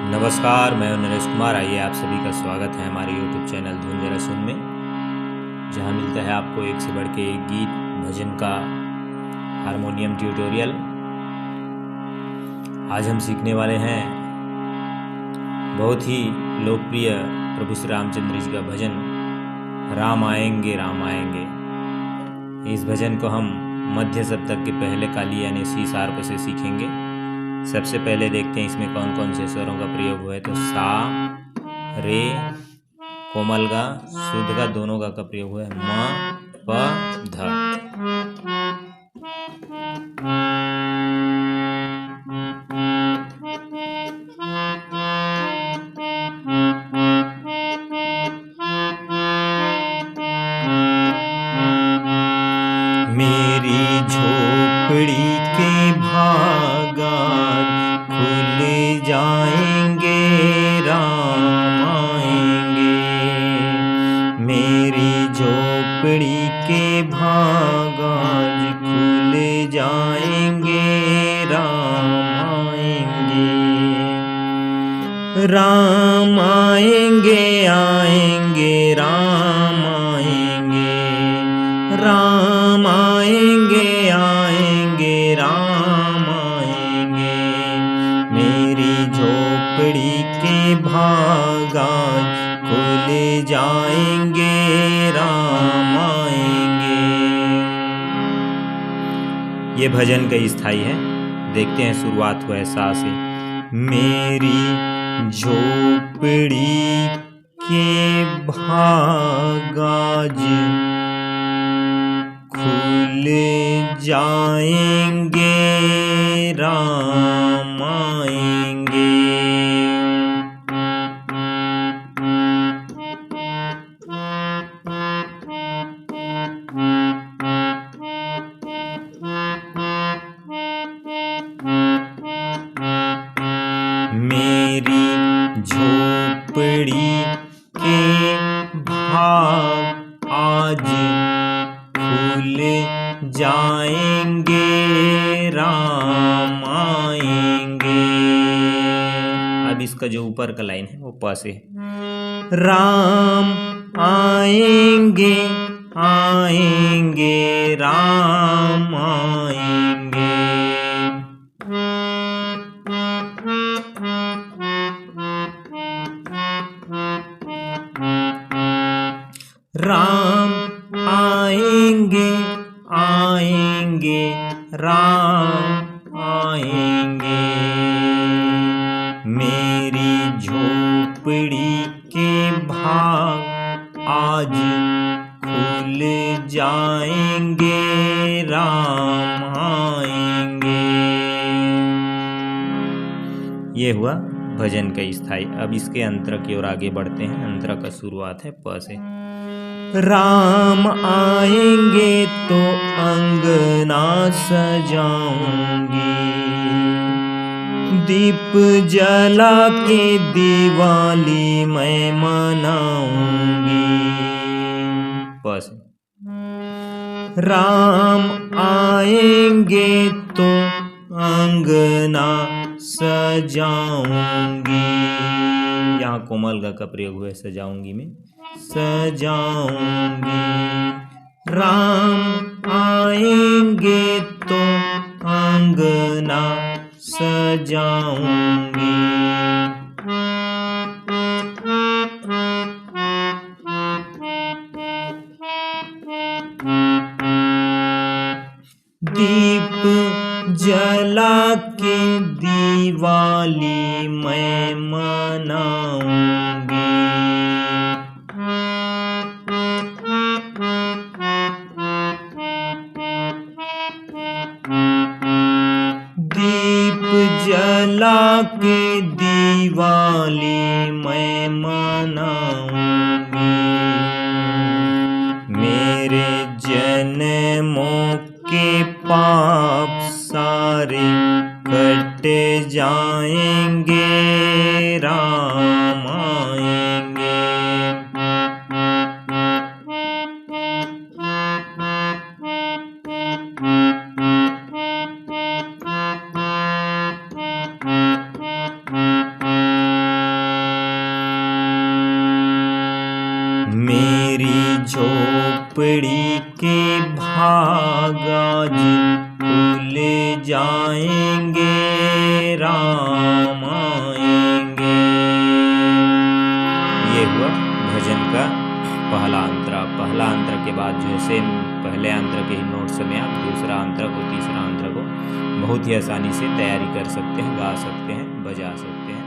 नमस्कार, मैं हूं नरेश कुमार। आइए आप सभी का स्वागत है हमारे YouTube चैनल धुन जरा सुन में, जहां मिलता है आपको एक से बढ़ के एक गीत भजन का हारमोनियम ट्यूटोरियल। आज हम सीखने वाले हैं बहुत ही लोकप्रिय प्रभु श्री रामचंद्र जी का भजन राम आएंगे राम आएंगे। इस भजन को हम मध्य सप्तक के पहले काली यानी सी शार्प से सीखेंगे। सबसे पहले देखते हैं इसमें कौन कौन से स्वरों का प्रयोग हुआ है। तो सा, रे, कोमल गा, शुद्ध गा दोनों का प्रयोग हुआ है। म, प, ध। मेरी झोपड़ी के भागान खुल जाएंगे राम आएंगे। मेरी झोपड़ी के भागान खुल जाएंगे राम आएंगे। राम आएंगे आएंगे राम आएंगे। राम आएंगे आएंगे राम आएंगे। मेरी झोपड़ी के भागान खुल जाएंगे राम आएंगे। ये भजन का स्थाई है। देखते हैं शुरुआत हुआ है सा से। मेरी झोपड़ी के भागाज खुल जाएंगे राम आएंगे। मेरी झोपड़ी के भाग आज खुल जाएंगे राम आएंगे। अब इसका जो ऊपर का लाइन है वो प से। राम आएंगे आएंगे राम आएंगे। राम आएंगे आएंगे राम आएंगे। मेरी झोपड़ी के भाग आज खुल जाएंगे राम आएंगे। ये हुआ भजन का स्थाई। अब इसके अंतरा की ओर आगे बढ़ते हैं। अंतरा का शुरुआत है प से। राम आएंगे तो अंगना सजाऊंगी, दीप जला के दिवाली मैं मनाऊंगी। प से। राम आएंगे तो अंगना सजाऊंगी। यहाँ कोमल गा का प्रयोग हुआ है सजाऊंगी में। सजाऊंगी। राम आएंगे तो अंगना सजाऊंगी। दीप जला के दिवाली मैं मनाऊंगी। दीप जला के दिवाली मैं मनाऊंगी। मेरे जन्मों के पाप सारे कट जाएंगे राम आएंगे। झोपड़ी के भाग आज खुल जाएंगे, राम आएंगे। ये हुआ भजन का पहला अंतरा। पहला अंतर के बाद जो है सेम पहले अंतर के ही नोट्स में आप दूसरा अंतर को तीसरा अंतर को बहुत ही आसानी से तैयारी कर सकते हैं, गा सकते हैं, बजा सकते हैं।